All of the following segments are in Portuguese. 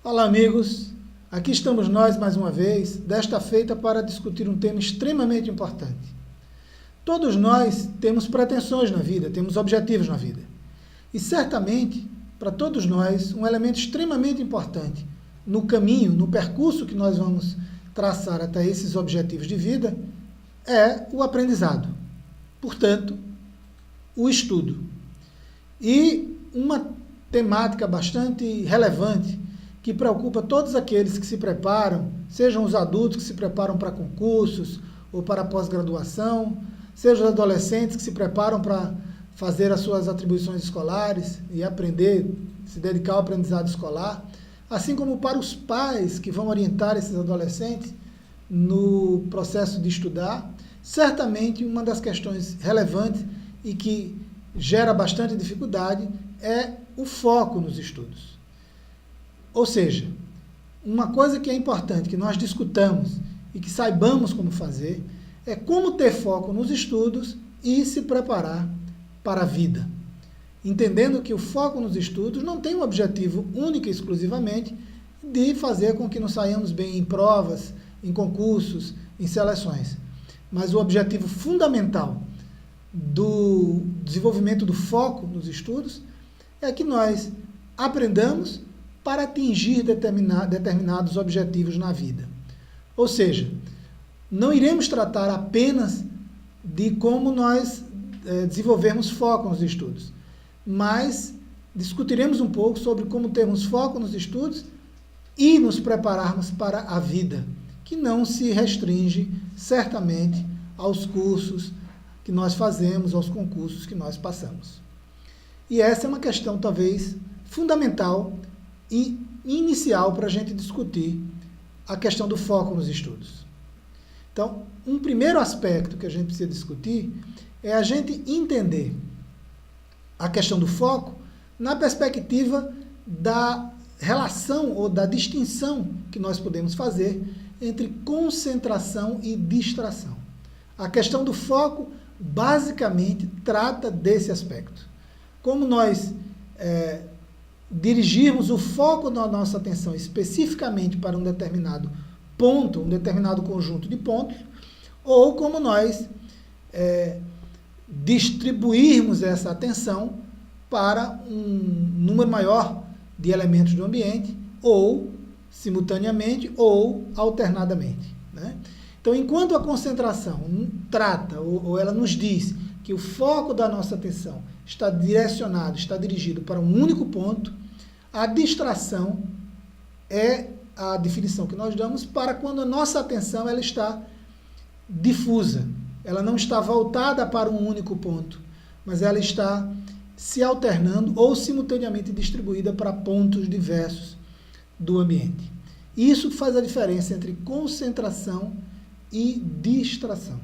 Olá, amigos. Aqui estamos nós mais uma vez, desta feita para discutir um tema extremamente importante. Todos nós temos pretensões na vida, temos objetivos na vida. E certamente, para todos nós, um elemento extremamente importante no caminho, no percurso que nós vamos traçar até esses objetivos de vida é o aprendizado. Portanto, o estudo. E uma temática bastante relevante que preocupa todos aqueles que se preparam, sejam os adultos que se preparam para concursos ou para pós-graduação, sejam os adolescentes que se preparam para fazer as suas atribuições escolares e aprender, se dedicar ao aprendizado escolar, assim como para os pais que vão orientar esses adolescentes no processo de estudar. Certamente uma das questões relevantes e que gera bastante dificuldade é o foco nos estudos. Ou seja, uma coisa que é importante que nós discutamos e que saibamos como fazer é como ter foco nos estudos e se preparar para a vida. Entendendo que o foco nos estudos não tem um objetivo único e exclusivamente de fazer com que nos saiamos bem em provas, em concursos, em seleções. Mas o objetivo fundamental do desenvolvimento do foco nos estudos é que nós aprendamos para atingir determinados objetivos na vida. Ou seja, não iremos tratar apenas de como nós desenvolvermos foco nos estudos, mas discutiremos um pouco sobre como termos foco nos estudos e nos prepararmos para a vida, que não se restringe certamente aos cursos que nós fazemos, aos concursos que nós passamos. E essa é uma questão talvez fundamental e inicial para a gente discutir a questão do foco nos estudos. Então, um primeiro aspecto que a gente precisa discutir é a gente entender a questão do foco na perspectiva da relação ou da distinção que nós podemos fazer entre concentração e distração. A questão do foco basicamente trata desse aspecto. Como nós dirigirmos o foco da nossa atenção especificamente para um determinado ponto, um determinado conjunto de pontos, ou como nós distribuirmos essa atenção para um número maior de elementos do ambiente, ou simultaneamente, ou alternadamente, né? Então, enquanto a concentração trata, ou ela nos diz que o foco da nossa atenção está direcionado, está dirigido para um único ponto, a distração é a definição que nós damos para quando a nossa atenção ela está difusa, ela não está voltada para um único ponto, mas ela está se alternando ou simultaneamente distribuída para pontos diversos do ambiente. Isso faz a diferença entre concentração e distração.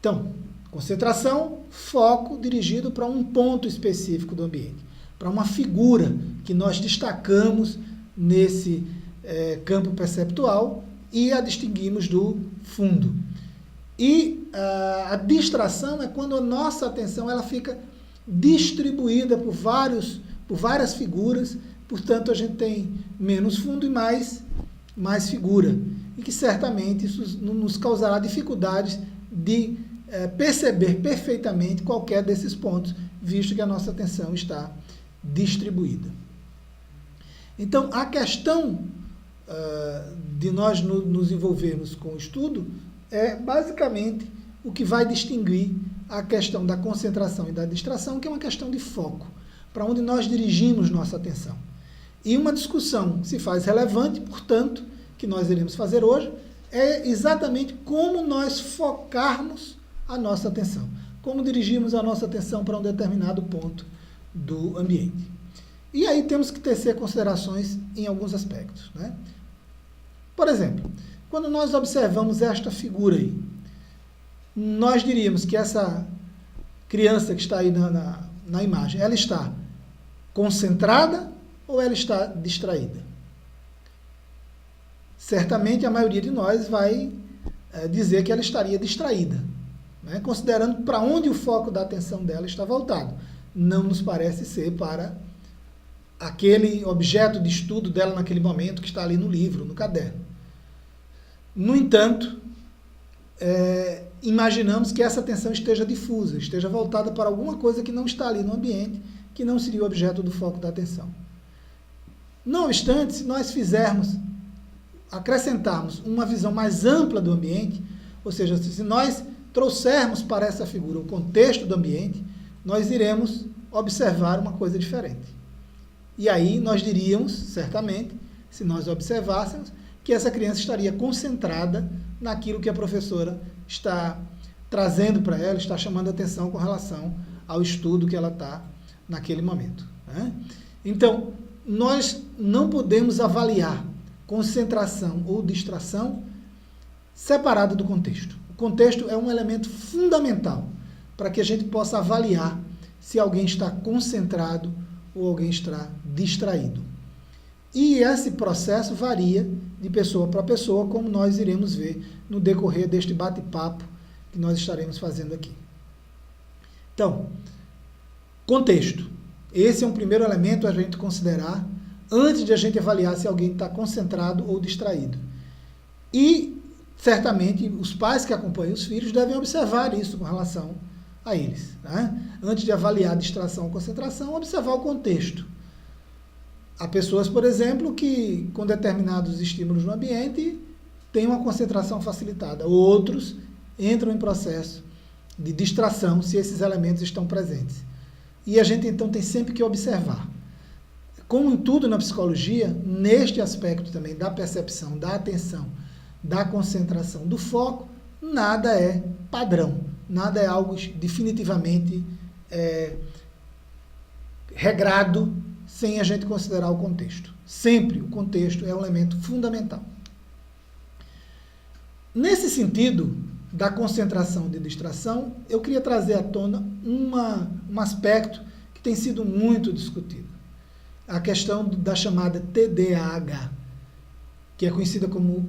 Então, concentração, foco dirigido para um ponto específico do ambiente, para uma figura que nós destacamos nesse campo perceptual e a distinguimos do fundo. E a distração é quando a nossa atenção ela fica distribuída por várias figuras, portanto a gente tem menos fundo e mais figura, e que certamente isso nos causará dificuldades de perceber perfeitamente qualquer desses pontos, visto que a nossa atenção está distribuída. Então, a questão de nós nos envolvermos com o estudo é basicamente o que vai distinguir a questão da concentração e da distração, que é uma questão de foco, para onde nós dirigimos nossa atenção. E uma discussão que se faz relevante, portanto, que nós iremos fazer hoje, é exatamente como nós focarmos a nossa atenção, como dirigirmos a nossa atenção para um determinado ponto do ambiente. E aí temos que tecer considerações em alguns aspectos, né? Por exemplo, quando nós observamos esta figura aí, nós diríamos que essa criança que está aí na imagem, ela está concentrada ou ela está distraída? Certamente a maioria de nós vai dizer que ela estaria distraída, né? Considerando para onde o foco da atenção dela está voltado. Não nos parece ser para aquele objeto de estudo dela naquele momento que está ali no livro, no caderno. No entanto, imaginamos que essa atenção esteja difusa, esteja voltada para alguma coisa que não está ali no ambiente, que não seria o objeto do foco da atenção. Não obstante, se nós acrescentarmos uma visão mais ampla do ambiente, ou seja, se nós trouxermos para essa figura o contexto do ambiente, nós iremos observar uma coisa diferente. E aí nós diríamos, certamente, se nós observássemos, que essa criança estaria concentrada naquilo que a professora está trazendo para ela, está chamando a atenção com relação ao estudo que ela está naquele momento, né? Então, nós não podemos avaliar concentração ou distração separada do contexto. O contexto é um elemento fundamental para que a gente possa avaliar se alguém está concentrado ou alguém está distraído. E esse processo varia de pessoa para pessoa, como nós iremos ver no decorrer deste bate-papo que nós estaremos fazendo aqui. Então, contexto. Esse é um primeiro elemento a gente considerar antes de a gente avaliar se alguém está concentrado ou distraído. E, certamente, os pais que acompanham os filhos devem observar isso com relação a eles, né? Antes de avaliar a distração ou concentração, observar o contexto. Há pessoas, por exemplo, que com determinados estímulos no ambiente têm uma concentração facilitada. Outros entram em processo de distração se esses elementos estão presentes. E a gente, então, tem sempre que observar. Como em tudo na psicologia, neste aspecto também da percepção, da atenção, da concentração, do foco, nada é padrão, nada é algo definitivamente regrado, sem a gente considerar o contexto. Sempre o contexto é um elemento fundamental. Nesse sentido da concentração e de distração, eu queria trazer à tona um aspecto que tem sido muito discutido. A questão da chamada TDAH, que é conhecida como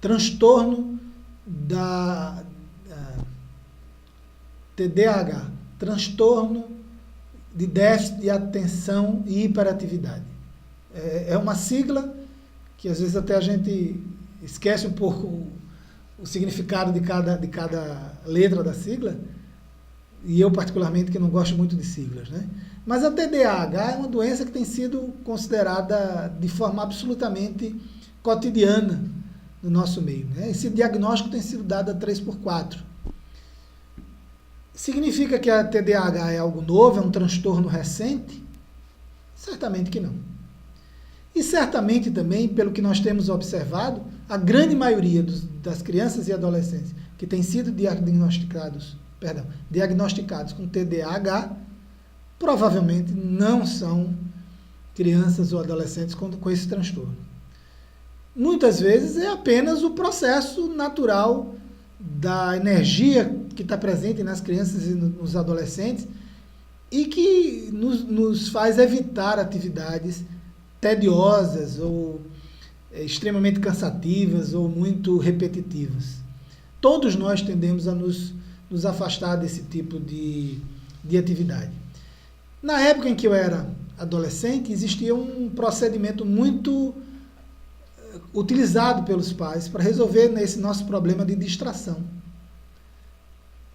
transtorno TDAH, transtorno de déficit de atenção e hiperatividade. É uma sigla que às vezes até a gente esquece um pouco o significado de cada letra da sigla, e eu particularmente que não gosto muito de siglas, né? Mas a TDAH é uma doença que tem sido considerada de forma absolutamente cotidiana no nosso meio, né? Esse diagnóstico tem sido dado a 3x4. Significa que a TDAH é algo novo, é um transtorno recente? Certamente que não. E certamente também, pelo que nós temos observado, a grande maioria das crianças e adolescentes que têm sido diagnosticados com TDAH, provavelmente não são crianças ou adolescentes com esse transtorno. Muitas vezes é apenas o processo natural da energia que está presente nas crianças e nos adolescentes e que nos faz evitar atividades tediosas ou extremamente cansativas ou muito repetitivas. Todos nós tendemos a nos afastar desse tipo de atividade. Na época em que eu era adolescente, existia um procedimento muito utilizado pelos pais para resolver esse nosso problema de distração.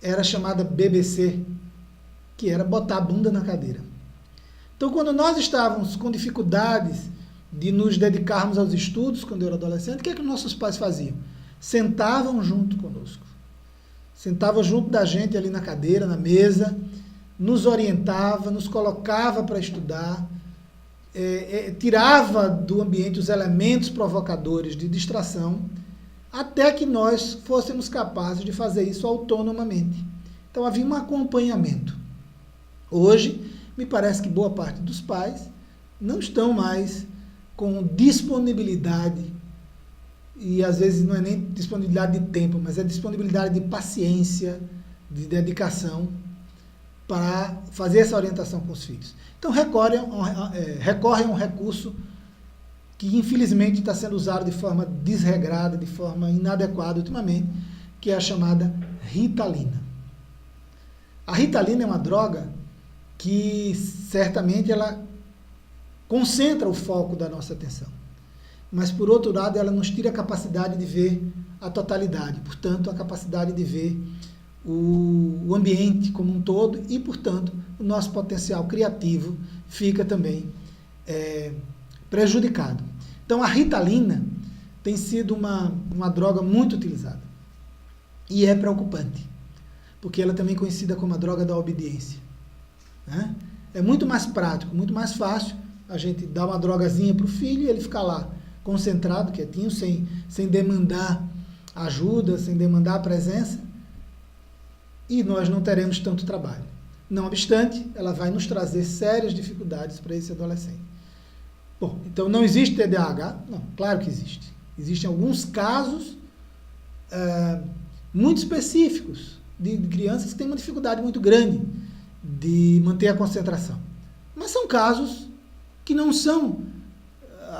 Era chamada BBC, que era botar a bunda na cadeira. Então, quando nós estávamos com dificuldades de nos dedicarmos aos estudos, quando eu era adolescente, o que é que nossos pais faziam? Sentavam junto conosco. Sentavam junto da gente ali na cadeira, na mesa, nos orientava, nos colocava para estudar, tirava do ambiente os elementos provocadores de distração, até que nós fôssemos capazes de fazer isso autonomamente. Então havia um acompanhamento. Hoje, me parece que boa parte dos pais não estão mais com disponibilidade, e às vezes não é nem disponibilidade de tempo, mas é disponibilidade de paciência, de dedicação, para fazer essa orientação com os filhos. Então recorrem a um recurso que infelizmente está sendo usado de forma desregrada, de forma inadequada ultimamente, que é a chamada Ritalina. A Ritalina é uma droga que certamente ela concentra o foco da nossa atenção. Mas, por outro lado, ela nos tira a capacidade de ver a totalidade, portanto, a capacidade de ver o ambiente como um todo e, portanto, o nosso potencial criativo fica também prejudicado. Então, a Ritalina tem sido uma droga muito utilizada e é preocupante, porque ela também é conhecida como a droga da obediência. Né? É muito mais prático, muito mais fácil a gente dar uma drogazinha para o filho e ele ficar lá concentrado, quietinho, sem demandar ajuda, sem demandar a presença, e nós não teremos tanto trabalho. Não obstante, ela vai nos trazer sérias dificuldades para esse adolescente. Bom, então não existe TDAH? Não, claro que existe. Existem alguns casos muito específicos de crianças que têm uma dificuldade muito grande de manter a concentração. Mas são casos que não são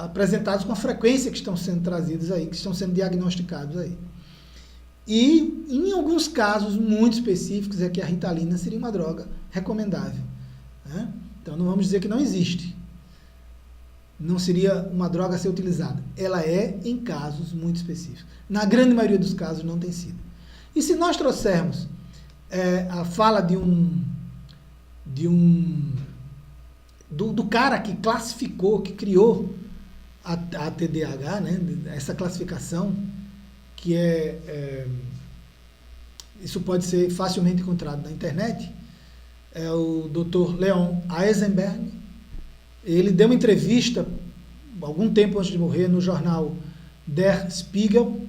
apresentados com a frequência que estão sendo trazidos aí, que estão sendo diagnosticados aí. E, em alguns casos muito específicos, é que a Ritalina seria uma droga recomendável. Né? Então, não vamos dizer que não existe. Não seria uma droga a ser utilizada. Ela é em casos muito específicos. Na grande maioria dos casos, não tem sido. E se nós trouxermos a fala do cara que classificou, que criou a TDAH, né? Essa classificação, que isso pode ser facilmente encontrado na internet, é o Dr. Leon Eisenberg. Ele deu uma entrevista, algum tempo antes de morrer, no jornal Der Spiegel,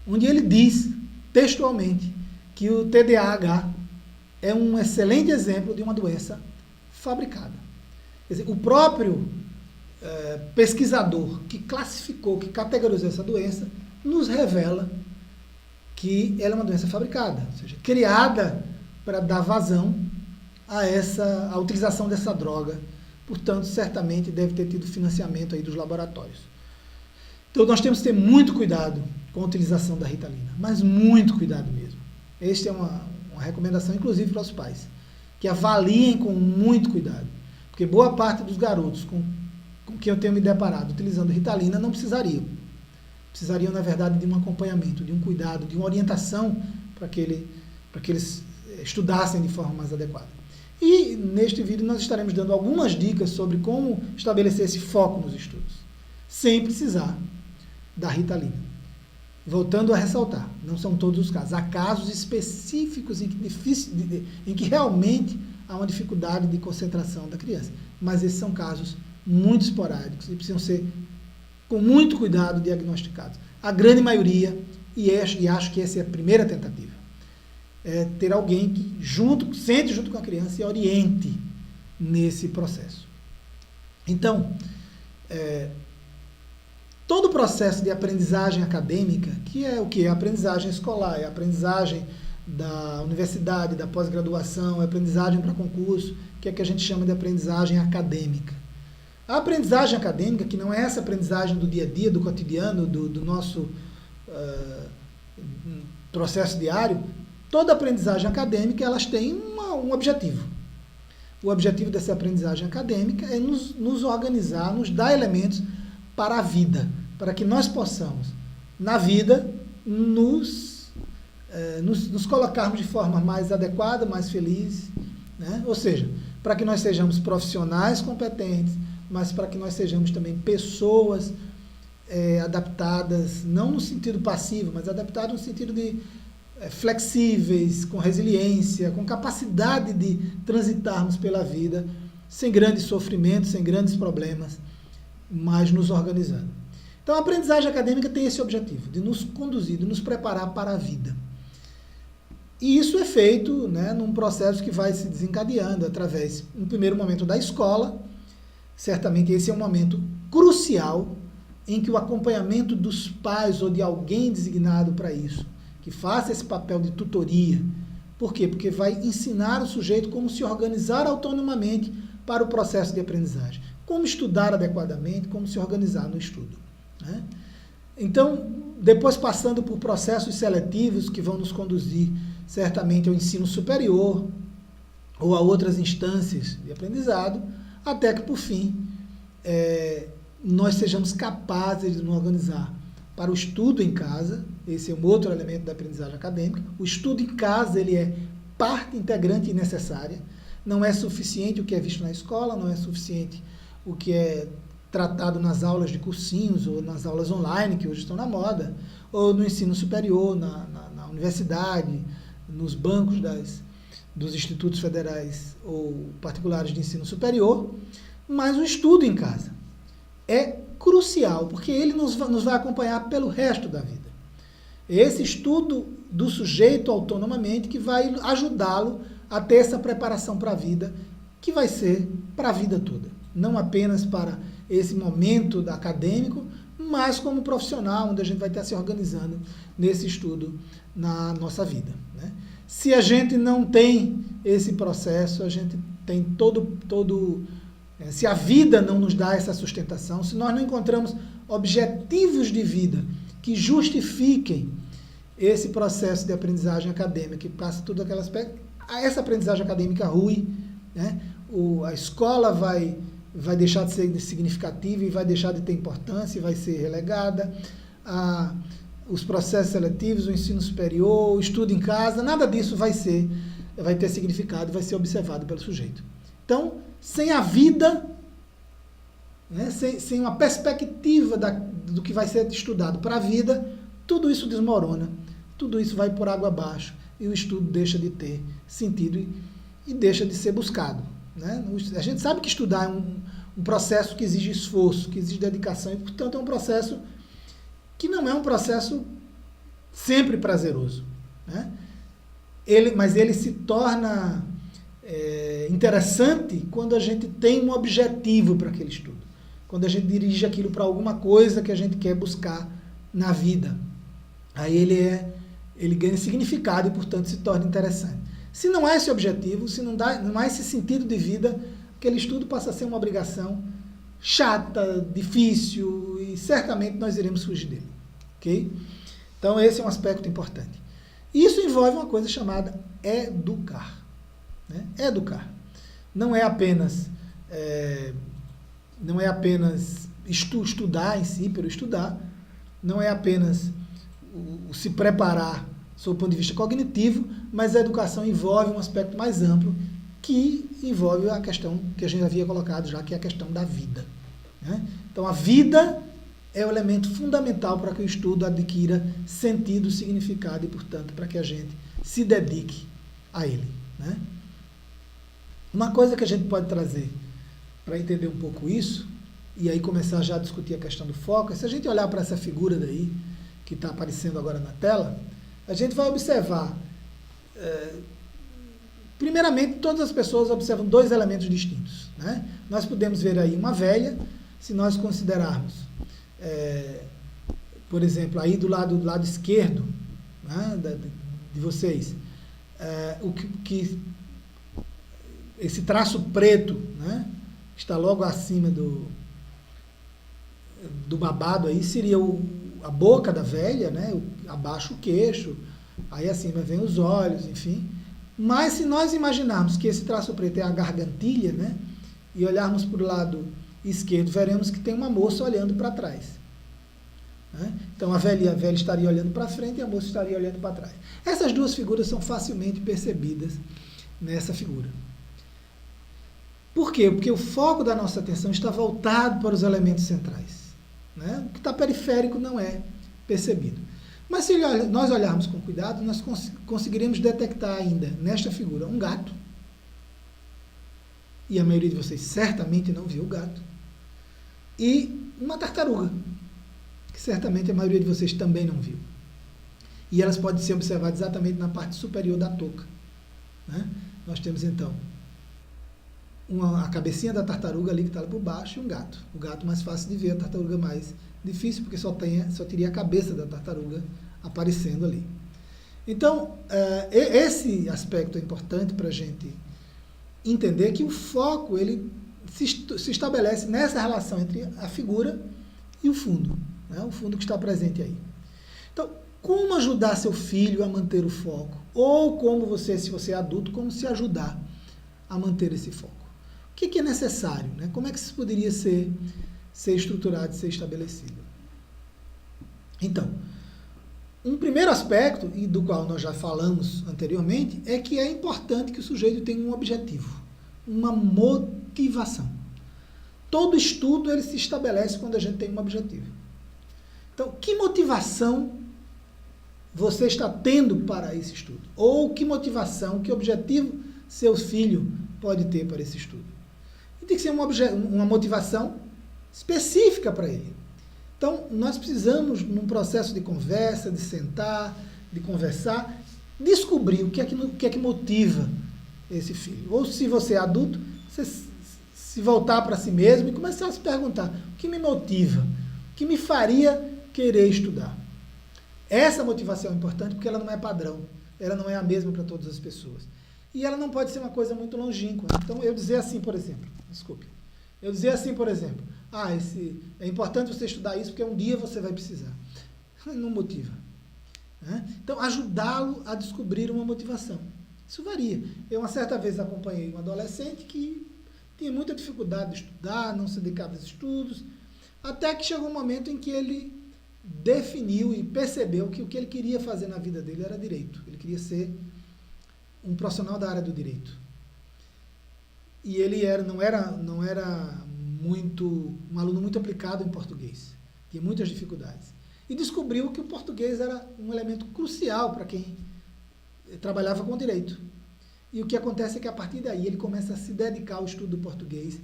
onde ele diz, textualmente, que o TDAH é um excelente exemplo de uma doença fabricada. Quer dizer, o próprio pesquisador que classificou, que categorizou essa doença, nos revela que ela é uma doença fabricada, ou seja, criada para dar vazão à utilização dessa droga. Portanto, certamente deve ter tido financiamento aí dos laboratórios. Então, nós temos que ter muito cuidado com a utilização da Ritalina, mas muito cuidado mesmo. Esta é uma recomendação, inclusive, para os pais, que avaliem com muito cuidado, porque boa parte dos garotos com que eu tenho me deparado utilizando Ritalina não precisariam. Precisariam, na verdade, de um acompanhamento, de um cuidado, de uma orientação para que eles estudassem de forma mais adequada. E neste vídeo nós estaremos dando algumas dicas sobre como estabelecer esse foco nos estudos, sem precisar da Ritalina. Voltando a ressaltar, não são todos os casos. Há casos específicos em que realmente há uma dificuldade de concentração da criança. Mas esses são casos muito esporádicos e precisam ser, com muito cuidado, diagnosticados. A grande maioria, e acho que essa é a primeira tentativa, é ter alguém que sente junto com a criança e oriente nesse processo. Então, todo o processo de aprendizagem acadêmica, que é o que? É a aprendizagem escolar, é a aprendizagem da universidade, da pós-graduação, é a aprendizagem para concurso, que é que a gente chama de aprendizagem acadêmica. A aprendizagem acadêmica, que não é essa aprendizagem do dia a dia, do cotidiano, do nosso processo diário, toda aprendizagem acadêmica, elas têm um objetivo. O objetivo dessa aprendizagem acadêmica é nos organizar, nos dar elementos para a vida, para que nós possamos, na vida, nos colocarmos de forma mais adequada, mais feliz, né? Ou seja, para que nós sejamos profissionais competentes, mas para que nós sejamos também pessoas adaptadas, não no sentido passivo, mas adaptadas no sentido de flexíveis, com resiliência, com capacidade de transitarmos pela vida sem grandes sofrimentos, sem grandes problemas, mas nos organizando. Então, a aprendizagem acadêmica tem esse objetivo, de nos conduzir, de nos preparar para a vida. E isso é feito, né, num processo que vai se desencadeando através, no primeiro momento, da escola. Certamente esse é um momento crucial em que o acompanhamento dos pais ou de alguém designado para isso, que faça esse papel de tutoria. Por quê? Porque vai ensinar o sujeito como se organizar autonomamente para o processo de aprendizagem. Como estudar adequadamente, como se organizar no estudo. Né? Então, depois passando por processos seletivos que vão nos conduzir certamente ao ensino superior, ou a outras instâncias de aprendizado, até que, por fim, nós sejamos capazes de nos organizar para o estudo em casa. Esse é um outro elemento da aprendizagem acadêmica. O estudo em casa, ele é parte integrante e necessária. Não é suficiente o que é visto na escola, não é suficiente o que é tratado nas aulas de cursinhos ou nas aulas online, que hoje estão na moda, ou no ensino superior, na universidade, nos bancos dos institutos federais ou particulares de ensino superior, mas o estudo em casa é crucial, porque ele nos vai acompanhar pelo resto da vida. Esse estudo do sujeito autonomamente que vai ajudá-lo a ter essa preparação para a vida, que vai ser para a vida toda. Não apenas para esse momento acadêmico, mas como profissional, onde a gente vai estar se organizando nesse estudo na nossa vida, né? Se a gente não tem esse processo, a gente tem se a vida não nos dá essa sustentação, se nós não encontramos objetivos de vida que justifiquem esse processo de aprendizagem acadêmica, que passa tudo aquele aspecto, essa aprendizagem acadêmica rui, né? A escola vai deixar de ser significativa e vai deixar de ter importância e vai ser relegada. Os processos seletivos, o ensino superior, o estudo em casa, nada disso vai ter significado e vai ser observado pelo sujeito. Então, sem a vida, né, sem uma perspectiva do que vai ser estudado para a vida, tudo isso desmorona, tudo isso vai por água abaixo e o estudo deixa de ter sentido e deixa de ser buscado, né? A gente sabe que estudar é um processo que exige esforço, que exige dedicação e, portanto, é um processo que não é um processo sempre prazeroso, né? Mas ele se torna interessante quando a gente tem um objetivo para aquele estudo, quando a gente dirige aquilo para alguma coisa que a gente quer buscar na vida. Aí ele ganha significado e, portanto, se torna interessante. Se não há esse objetivo, se não há esse sentido de vida, aquele estudo passa a ser uma obrigação chata, difícil, e certamente nós iremos fugir dele. Ok? Então, esse é um aspecto importante. Isso envolve uma coisa chamada educar, né? Educar. Não é apenas estudar em si, pelo estudar, não é apenas o se preparar sob o ponto de vista cognitivo, mas a educação envolve um aspecto mais amplo, que envolve a questão que a gente havia colocado já, que é a questão da vida, né? Então, a vida é o elemento fundamental para que o estudo adquira sentido, significado e, portanto, para que a gente se dedique a ele, né? Uma coisa que a gente pode trazer para entender um pouco isso, e aí começar já a discutir a questão do foco, é se a gente olhar para essa figura daí, que está aparecendo agora na tela, a gente vai observar, primeiramente, todas as pessoas observam dois elementos distintos, né? Nós podemos ver aí uma velha, se nós considerarmos, por exemplo, aí do lado esquerdo, né, de vocês, esse traço preto, né, está logo acima do babado, aí seria a boca da velha, né, abaixo o queixo, aí acima vem os olhos, enfim. Mas se nós imaginarmos que esse traço preto é a gargantilha, né, e olharmos para o lado esquerdo, veremos que tem uma moça olhando para trás, né? Então a velha estaria olhando para frente e a moça estaria olhando para trás. Essas duas figuras são facilmente percebidas nessa figura. Por quê? Porque o foco da nossa atenção está voltado para os elementos centrais, né? O que está periférico não é percebido. Mas se nós olharmos com cuidado, nós conseguiremos detectar ainda nesta figura um gato, e a maioria de vocês certamente não viu o gato, e uma tartaruga, que certamente a maioria de vocês também não viu. E elas podem ser observadas exatamente na parte superior da touca, né? Nós temos então a cabecinha da tartaruga ali que está lá por baixo e um gato. O gato mais fácil de ver, a tartaruga mais difícil, porque só teria a cabeça da tartaruga aparecendo ali. Então, esse aspecto é importante para a gente entender que o foco ele se estabelece nessa relação entre a figura e o fundo, né? O fundo que está presente aí. Então, como ajudar seu filho a manter o foco? Ou como você, se você é adulto, como se ajudar a manter esse foco? O que é necessário? Né? Como é que isso poderia ser estruturado, ser estabelecido? Então, um primeiro aspecto, e do qual nós já falamos anteriormente, é que é importante que o sujeito tenha um objetivo, uma motivação. Todo estudo ele se estabelece quando a gente tem um objetivo. Então, que motivação você está tendo para esse estudo? Ou que motivação, que objetivo seu filho pode ter para esse estudo? E tem que ser uma motivação específica para ele. Então, nós precisamos, num processo de conversa, de sentar, de conversar, descobrir o que é que motiva esse filho. Ou se você é adulto, você se voltar para si mesmo e começar a se perguntar: o que me motiva? O que me faria querer estudar? Essa motivação é importante porque ela não é padrão, ela não é a mesma para todas as pessoas. E ela não pode ser uma coisa muito longínqua. Então, eu dizer assim, por exemplo, é importante você estudar isso porque um dia você vai precisar. Não motiva. Né? Então, ajudá-lo a descobrir uma motivação. Isso varia. Eu, uma certa vez, acompanhei um adolescente que tinha muita dificuldade de estudar, não se dedicava aos estudos, até que chegou um momento em que ele definiu e percebeu que o que ele queria fazer na vida dele era direito. Ele queria ser um profissional da área do direito. E ele não era um aluno muito aplicado em português. Tinha muitas dificuldades. E descobriu que o português era um elemento crucial para quem trabalhava com direito. E o que acontece é que a partir daí ele começa a se dedicar ao estudo do português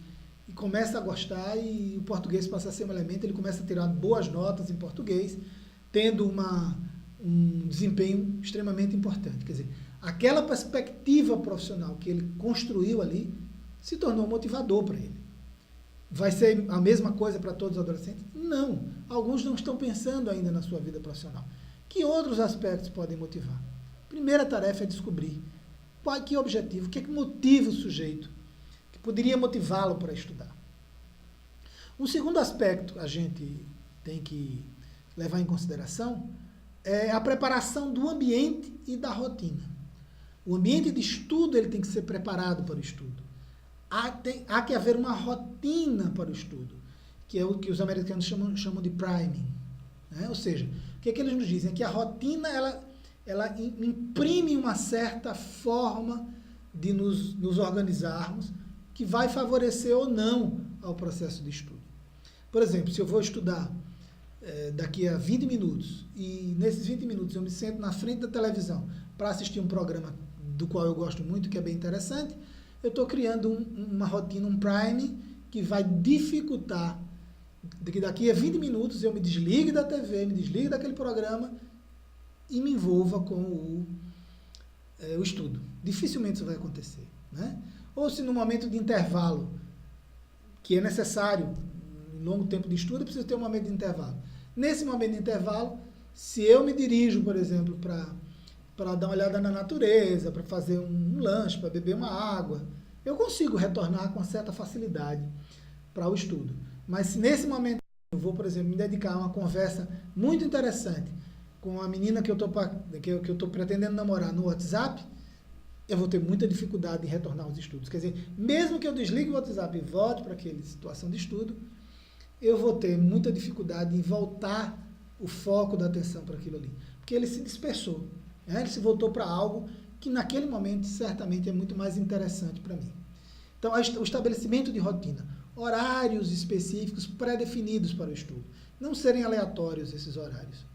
e começa a gostar, e o português passa a ser um elemento, ele começa a tirar boas notas em português, tendo um desempenho extremamente importante. Quer dizer, aquela perspectiva profissional que ele construiu ali se tornou motivador para ele. Vai ser a mesma coisa para todos os adolescentes? Não. Alguns não estão pensando ainda na sua vida profissional. Que outros aspectos podem motivar? Primeira tarefa é descobrir que objetivo, o que é que motiva o sujeito, que poderia motivá-lo para estudar. Um segundo aspecto que a gente tem que levar em consideração é a preparação do ambiente e da rotina. O ambiente de estudo ele tem que ser preparado para o estudo. Há que haver uma rotina para o estudo, que é o que os americanos chamam de priming. Né? Ou seja, o que eles nos dizem? É que a rotina ela imprime uma certa forma de nos organizarmos que vai favorecer ou não ao processo de estudo. Por exemplo, se eu vou estudar daqui a 20 minutos e nesses 20 minutos eu me sento na frente da televisão para assistir um programa do qual eu gosto muito, que é bem interessante, eu estou criando uma rotina, um prime, que vai dificultar que daqui a 20 minutos eu me desligue da TV, me desligue daquele programa e me envolva com o estudo. Dificilmente isso vai acontecer. Né? Ou se no momento de intervalo, que é necessário, em longo tempo de estudo, eu preciso ter um momento de intervalo. Nesse momento de intervalo, se eu me dirijo, por exemplo, para dar uma olhada na natureza, para fazer um lanche, para beber uma água, eu consigo retornar com certa facilidade para o estudo. Mas se nesse momento eu vou, por exemplo, me dedicar a uma conversa muito interessante com a menina que eu estou pretendendo namorar no WhatsApp, eu vou ter muita dificuldade em retornar aos estudos. Quer dizer, mesmo que eu desligue o WhatsApp e volte para aquela situação de estudo, eu vou ter muita dificuldade em voltar o foco da atenção para aquilo ali. Porque ele se dispersou. Né? Ele se voltou para algo que naquele momento certamente é muito mais interessante para mim. Então, o estabelecimento de rotina, horários específicos pré-definidos para o estudo, não serem aleatórios esses horários.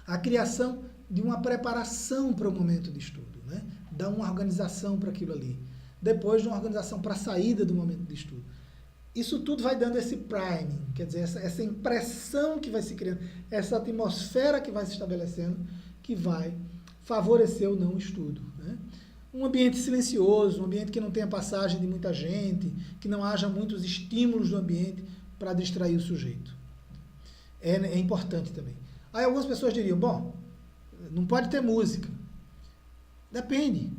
A criação de uma preparação para o momento de estudo, né? Dar uma organização para aquilo ali. Depois, uma organização para a saída do momento de estudo. Isso tudo vai dando esse priming, quer dizer, essa impressão que vai se criando, essa atmosfera que vai se estabelecendo, que vai favorecer ou não o estudo. Né? Um ambiente silencioso, um ambiente que não tenha passagem de muita gente, que não haja muitos estímulos no ambiente para distrair o sujeito. É importante também. Aí algumas pessoas diriam, bom, não pode ter música. Depende.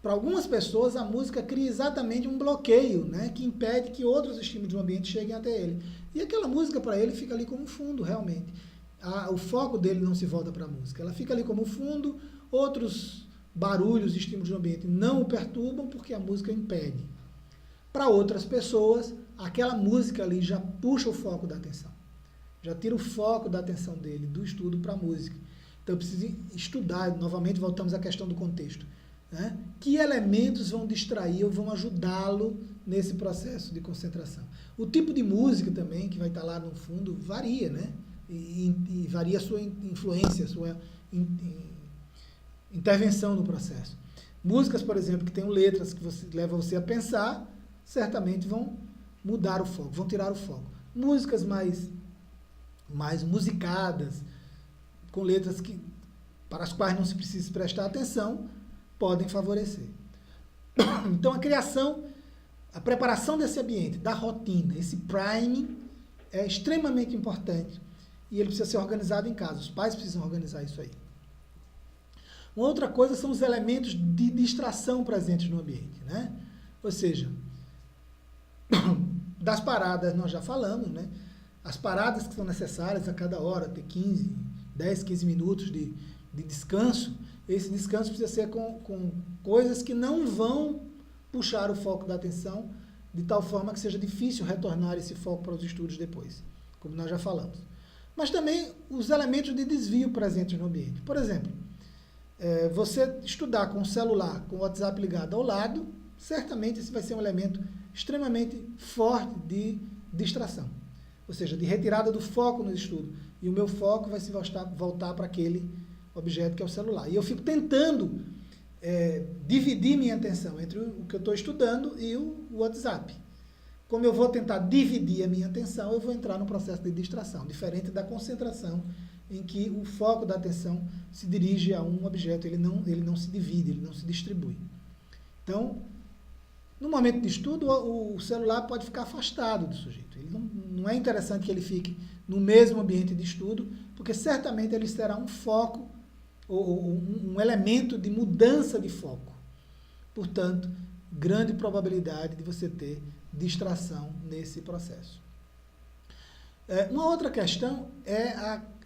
Para algumas pessoas, a música cria exatamente um bloqueio, né, que impede que outros estímulos do ambiente cheguem até ele. E aquela música, para ele, fica ali como fundo, realmente. O foco dele não se volta para a música. Ela fica ali como fundo, outros barulhos e estímulos do ambiente não o perturbam porque a música impede. Para outras pessoas, aquela música ali já puxa o foco da atenção. Já tira o foco da atenção dele, do estudo para a música. Então eu preciso estudar, novamente voltamos à questão do contexto. Né? Que elementos vão distrair ou vão ajudá-lo nesse processo de concentração? O tipo de música também, que vai estar lá no fundo, varia, né? E varia a sua influência, a sua intervenção no processo. Músicas, por exemplo, que tenham letras que levam você a pensar, certamente vão mudar o foco, vão tirar o foco. Músicas mais musicadas, com letras para as quais não se precisa prestar atenção, podem favorecer. Então, a preparação desse ambiente, da rotina, esse priming, é extremamente importante e ele precisa ser organizado em casa. Os pais precisam organizar isso aí. Uma outra coisa são os elementos de distração presentes no ambiente, né? Ou seja, das paradas nós já falamos, né? As paradas que são necessárias a cada hora, ter 10, 15 minutos de descanso, esse descanso precisa ser com coisas que não vão puxar o foco da atenção, de tal forma que seja difícil retornar esse foco para os estudos depois, como nós já falamos. Mas também os elementos de desvio presentes no ambiente. Por exemplo, você estudar com o celular, com o WhatsApp ligado ao lado, certamente esse vai ser um elemento extremamente forte de distração. Ou seja, de retirada do foco no estudo. E o meu foco vai se voltar para aquele objeto que é o celular. E eu fico tentando dividir minha atenção entre o que eu estou estudando e o WhatsApp. Como eu vou tentar dividir a minha atenção, eu vou entrar no processo de distração, diferente da concentração, em que o foco da atenção se dirige a um objeto, ele não se divide, ele não se distribui. Então, no momento de estudo, o celular pode ficar afastado do sujeito. Ele não é interessante que ele fique no mesmo ambiente de estudo, porque certamente ele será um foco, ou um elemento de mudança de foco. Portanto, grande probabilidade de você ter distração nesse processo. Uma outra questão é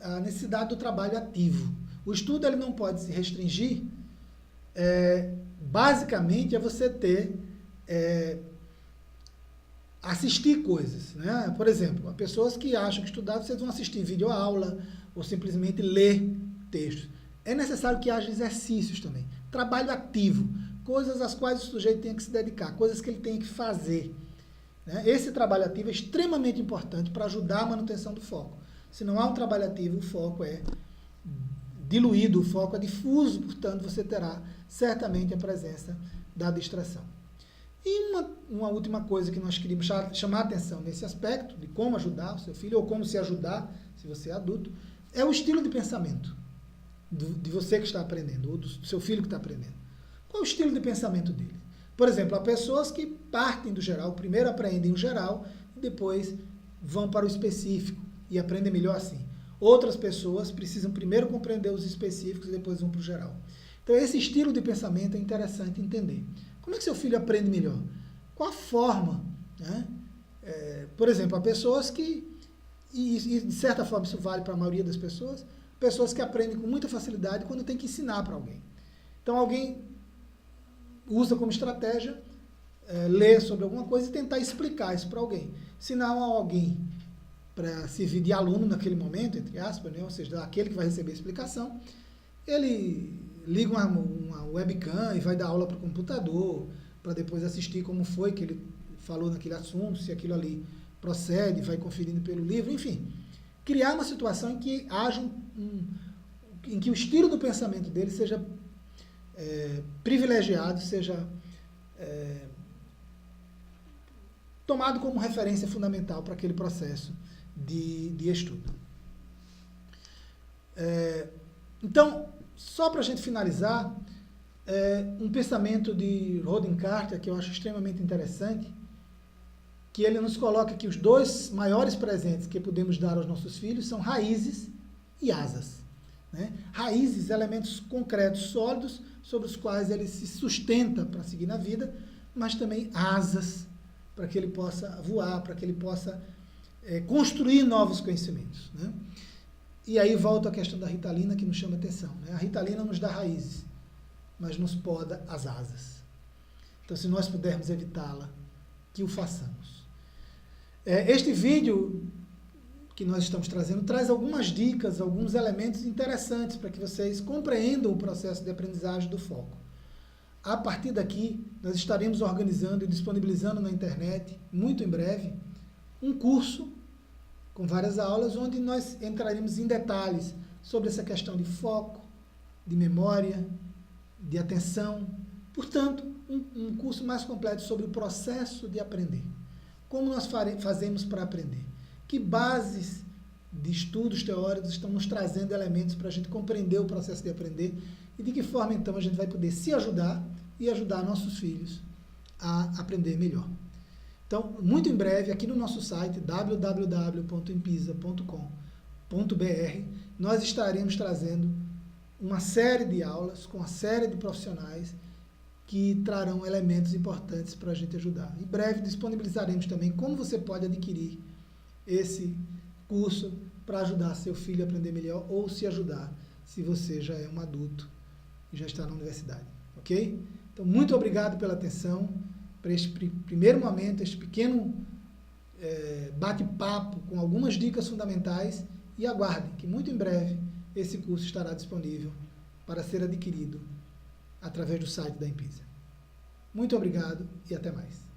a necessidade do trabalho ativo. O estudo ele não pode se restringir, basicamente, a você ter assistir coisas, né? Por exemplo, as pessoas que acham que estudar, vocês vão assistir videoaula ou simplesmente ler textos. É necessário que haja exercícios também. Trabalho ativo, coisas às quais o sujeito tem que se dedicar, coisas que ele tem que fazer. Né? Esse trabalho ativo é extremamente importante para ajudar a manutenção do foco. Se não há um trabalho ativo, o foco é diluído, o foco é difuso, portanto, você terá certamente a presença da distração. E uma última coisa que nós queríamos chamar a atenção nesse aspecto, de como ajudar o seu filho, ou como se ajudar, se você é adulto, é o estilo de pensamento de você que está aprendendo, ou do seu filho que está aprendendo. Qual é o estilo de pensamento dele? Por exemplo, há pessoas que partem do geral, primeiro aprendem o geral, e depois vão para o específico, e aprendem melhor assim. Outras pessoas precisam primeiro compreender os específicos e depois vão para o geral. Então, esse estilo de pensamento é interessante entender. Como é que seu filho aprende melhor? Qual a forma? Né? Por exemplo, há pessoas que, e de certa forma isso vale para a maioria das pessoas que aprendem com muita facilidade quando tem que ensinar para alguém. Então, alguém usa como estratégia ler sobre alguma coisa e tentar explicar isso para alguém. Se não há alguém para servir de aluno naquele momento, entre aspas, né? Ou seja, aquele que vai receber a explicação, ele liga uma webcam e vai dar aula para o computador, para depois assistir como foi que ele falou naquele assunto, se aquilo ali procede, vai conferindo pelo livro, enfim. Criar uma situação em que haja em que o estilo do pensamento dele seja privilegiado, seja tomado como referência fundamental para aquele processo de estudo. Então, só para a gente finalizar, um pensamento de Roden Carter, que eu acho extremamente interessante, que ele nos coloca que os dois maiores presentes que podemos dar aos nossos filhos são raízes e asas. Né? Raízes, elementos concretos, sólidos, sobre os quais ele se sustenta para seguir na vida, mas também asas, para que ele possa voar, para que ele possa construir novos conhecimentos. Né? E aí volta a questão da Ritalina, que nos chama atenção. Né? A Ritalina nos dá raízes. mas nos poda as asas. Então, se nós pudermos evitá-la, que o façamos. Este vídeo que nós estamos trazendo traz algumas dicas, alguns elementos interessantes para que vocês compreendam o processo de aprendizagem do foco. A partir daqui, nós estaremos organizando e disponibilizando na internet, muito em breve, um curso com várias aulas, onde nós entraremos em detalhes sobre essa questão de foco, de memória, de atenção. Portanto, um curso mais completo sobre o processo de aprender. Como nós fazemos para aprender? Que bases de estudos teóricos estão nos trazendo elementos para a gente compreender o processo de aprender e de que forma, então, a gente vai poder se ajudar e ajudar nossos filhos a aprender melhor. Então, muito em breve, aqui no nosso site, www.impisa.com.br, nós estaremos trazendo uma série de aulas com uma série de profissionais que trarão elementos importantes para a gente ajudar. Em breve, disponibilizaremos também como você pode adquirir esse curso para ajudar seu filho a aprender melhor ou se ajudar se você já é um adulto e já está na universidade. Ok? Então, muito obrigado pela atenção, para este primeiro momento, este pequeno bate-papo com algumas dicas fundamentais e aguardem que muito em breve esse curso estará disponível para ser adquirido através do site da Impisa. Muito obrigado e até mais.